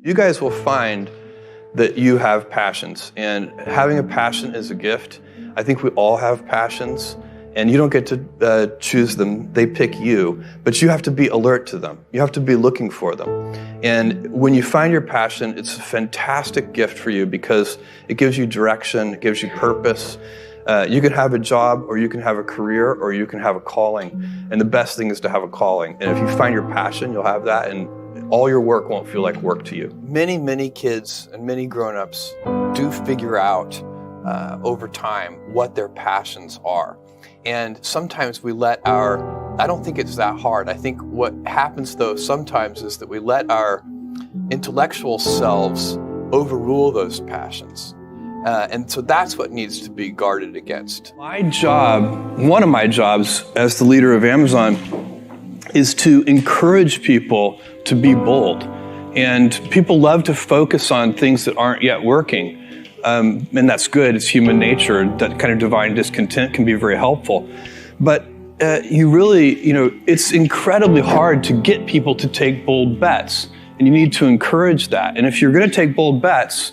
You guys will find that you have passions, and having a passion is a gift. I think we all have passions, and you don't get to choose them. They pick you, but you have to be alert to them. You have to be looking for them. And when you find your passion, it's a fantastic gift for you because it gives you direction, it gives you purpose. You can have a job, or you can have a career, or you can have a calling. And the best thing is to have a calling. And if you find your passion, you'll have that, and all your work won't feel like work to you. Many kids and many grown-ups do figure out over time what their passions are. And sometimes we let I don't think it's that hard. I think what happens though sometimes is that we let our intellectual selves overrule those passions. And so that's what needs to be guarded against. My job, one of my jobs as the leader of Amazon, is to encourage people to be bold. And people love to focus on things that aren't yet working. And that's good, it's human nature. That kind of divine discontent can be very helpful. But it's incredibly hard to get people to take bold bets. And you need to encourage that. And if you're gonna take bold bets,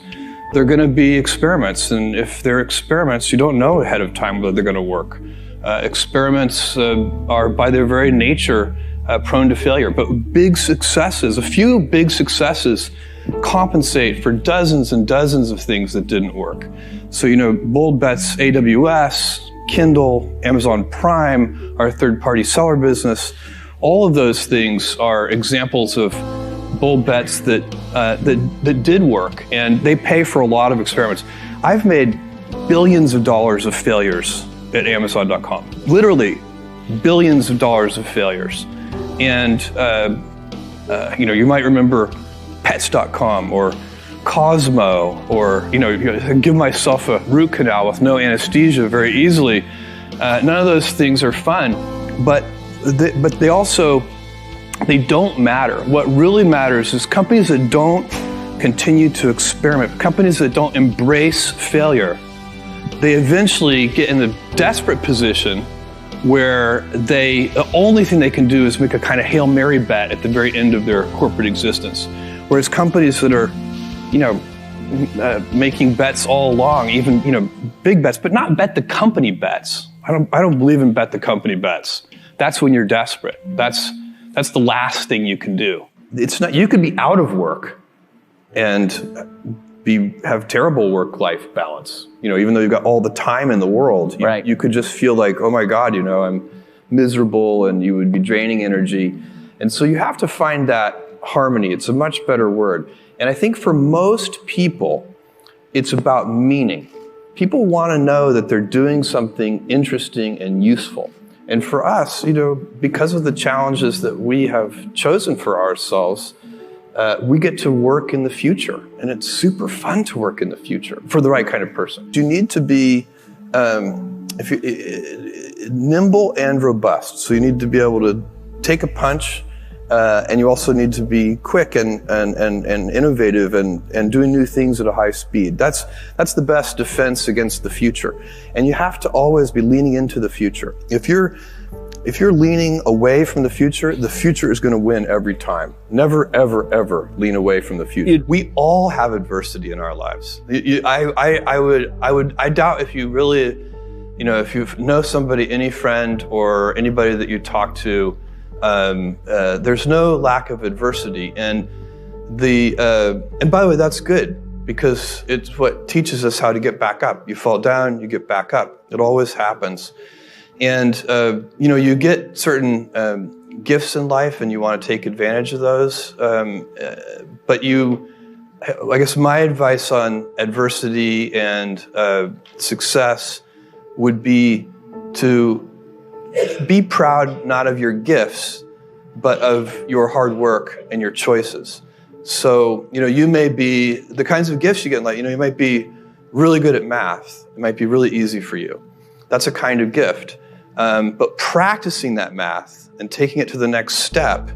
they're gonna be experiments. And if they're experiments, you don't know ahead of time whether they're gonna work. Experiments are by their very nature prone to failure, but a few big successes compensate for dozens and dozens of things that didn't work. So, bold bets, AWS, Kindle, Amazon Prime, our third-party seller business, all of those things are examples of bold bets that did work, and they pay for a lot of experiments. I've made billions of dollars of failures at Amazon.com, literally billions of dollars of failures. And you might remember Pets.com or Cosmo, or give myself a root canal with no anesthesia very easily. None of those things are fun, but they don't matter. What really matters is companies that don't continue to experiment, companies that don't embrace failure. They eventually get in the desperate position where the only thing they can do is make a kind of Hail Mary bet at the very end of their corporate existence. Whereas companies that are, making bets all along, even, big bets, but not bet the company bets. I don't believe in bet the company bets. That's when you're desperate. That's the last thing you can do. It's not, you could be out of work and have terrible work-life balance. Even though you've got all the time in the world, right. You could just feel like, oh my God, I'm miserable, and you would be draining energy. And so you have to find that harmony. It's a much better word. And I think for most people, it's about meaning. People want to know that they're doing something interesting and useful. And for us, because of the challenges that we have chosen for ourselves, we get to work in the future, and it's super fun to work in the future for the right kind of person. You need to be nimble and robust. So you need to be able to take a punch, and you also need to be quick and innovative and doing new things at a high speed. That's the best defense against the future. And you have to always be leaning into the future. If you're leaning away from the future is going to win every time. Never, ever, ever lean away from the future. We all have adversity in our lives. I doubt if you really, if you know somebody, any friend or anybody that you talk to, there's no lack of adversity. And by the way, that's good, because it's what teaches us how to get back up. You fall down, you get back up. It always happens. And, you get certain gifts in life, and you want to take advantage of those. But I guess my advice on adversity and success would be to be proud not of your gifts, but of your hard work and your choices. So, you may be, the kinds of gifts you get in life, you might be really good at math. It might be really easy for you. That's a kind of gift. But practicing that math and taking it to the next step,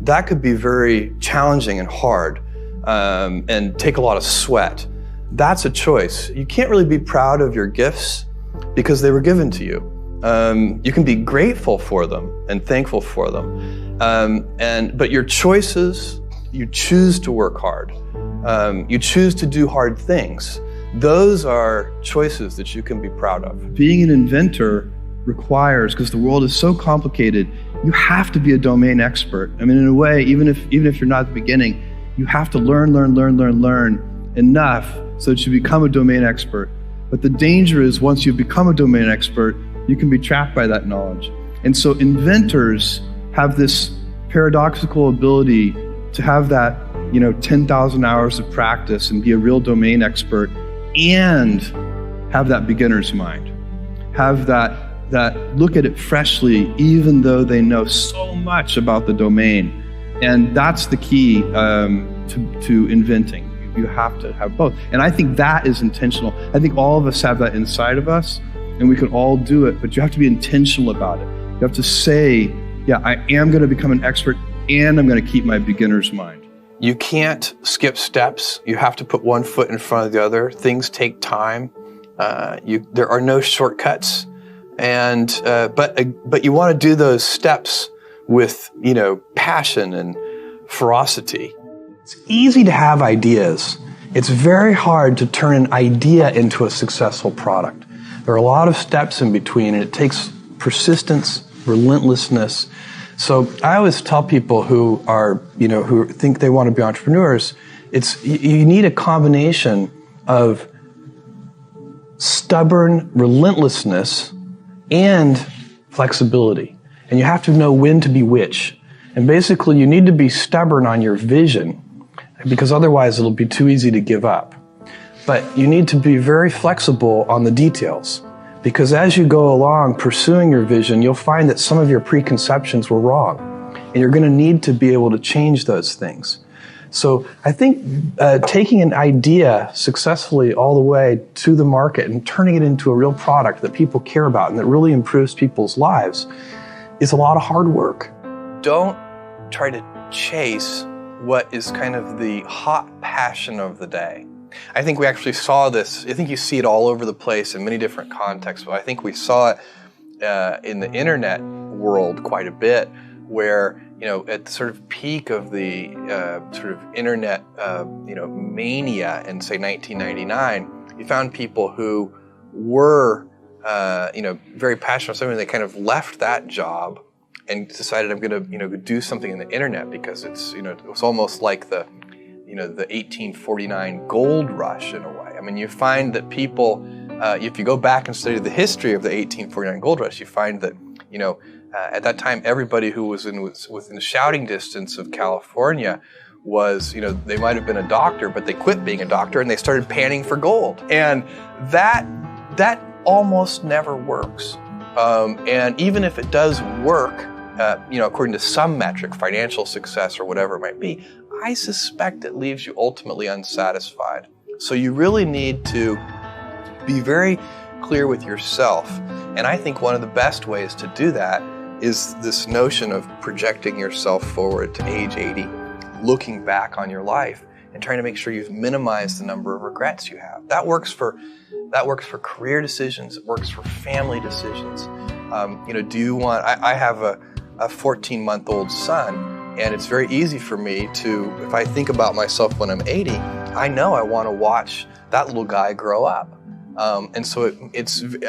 that could be very challenging and hard, and take a lot of sweat. That's a choice. You can't really be proud of your gifts because they were given to you. You can be grateful for them and thankful for them. But your choices you choose to work hard. You choose to do hard things. Those are choices that you can be proud of. Being an inventor requires, because the world is so complicated, you have to be a domain expert. I mean, in a way, even if you're not at the beginning, you have to learn enough so that you become a domain expert. But the danger is once you become a domain expert, you can be trapped by that knowledge. And so inventors have this paradoxical ability to have that, 10,000 hours of practice and be a real domain expert and have that beginner's mind. Have that look at it freshly, even though they know so much about the domain. And that's the key to inventing. You have to have both. And I think that is intentional. I think all of us have that inside of us, and we can all do it, but you have to be intentional about it. You have to say, yeah, I am going to become an expert, and I'm going to keep my beginner's mind. You can't skip steps. You have to put one foot in front of the other. Things take time. There are no shortcuts. And but you want to do those steps with passion and ferocity. It's easy to have ideas. It's very hard to turn an idea into a successful product. There are a lot of steps in between, and it takes persistence, relentlessness. So I always tell people who are who think they want to be entrepreneurs, you need a combination of stubborn relentlessness and flexibility. And you have to know when to be which. And basically, you need to be stubborn on your vision, because otherwise it'll be too easy to give up. But you need to be very flexible on the details, because as you go along pursuing your vision, you'll find that some of your preconceptions were wrong. And you're going to need to be able to change those things. So I think taking an idea successfully all the way to the market and turning it into a real product that people care about and that really improves people's lives is a lot of hard work. Don't try to chase what is kind of the hot passion of the day. I think we actually saw this. I think you see it all over the place in many different contexts, but I think we saw it in the internet world quite a bit, where at the sort of peak of the sort of internet mania in, say, 1999, you found people who were very passionate about something. They kind of left that job and decided, I'm going to do something in the internet, because it's it was almost like the 1849 gold rush in a way. I mean, you find that people, if you go back and study the history of the 1849 gold rush, you find that at that time, everybody who was within shouting distance of California was, they might have been a doctor, but they quit being a doctor and they started panning for gold. And that almost never works. And even if it does work, according to some metric, financial success or whatever it might be, I suspect it leaves you ultimately unsatisfied. So you really need to be very clear with yourself. And I think one of the best ways to do that is this notion of projecting yourself forward to age 80, looking back on your life and trying to make sure you've minimized the number of regrets you have. That works for career decisions. It works for family decisions. Do you want? I have a 14-month-old son. And it's very easy for me to, if I think about myself when I'm 80, I know I want to watch that little guy grow up. And so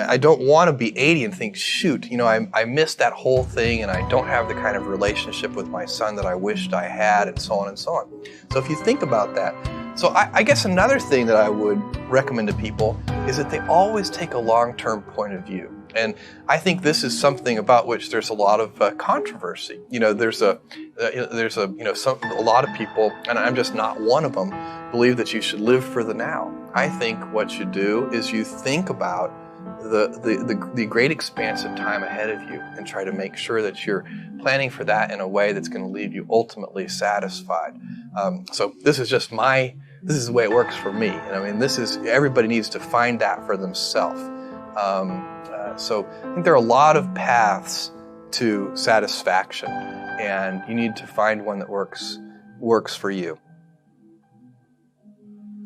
I don't want to be 80 and think, shoot, I missed that whole thing and I don't have the kind of relationship with my son that I wished I had, and so on and so on. So if you think about that, so I guess another thing that I would recommend to people is that they always take a long-term point of view. And I think this is something about which there's a lot of controversy. There's a lot of people, and I'm just not one of them, believe that you should live for the now. I think what you do is you think about the great expanse of time ahead of you and try to make sure that you're planning for that in a way that's going to leave you ultimately satisfied. So this is the way it works for me. And I mean, everybody needs to find that for themselves. So I think there are a lot of paths to satisfaction, and you need to find one that works for you.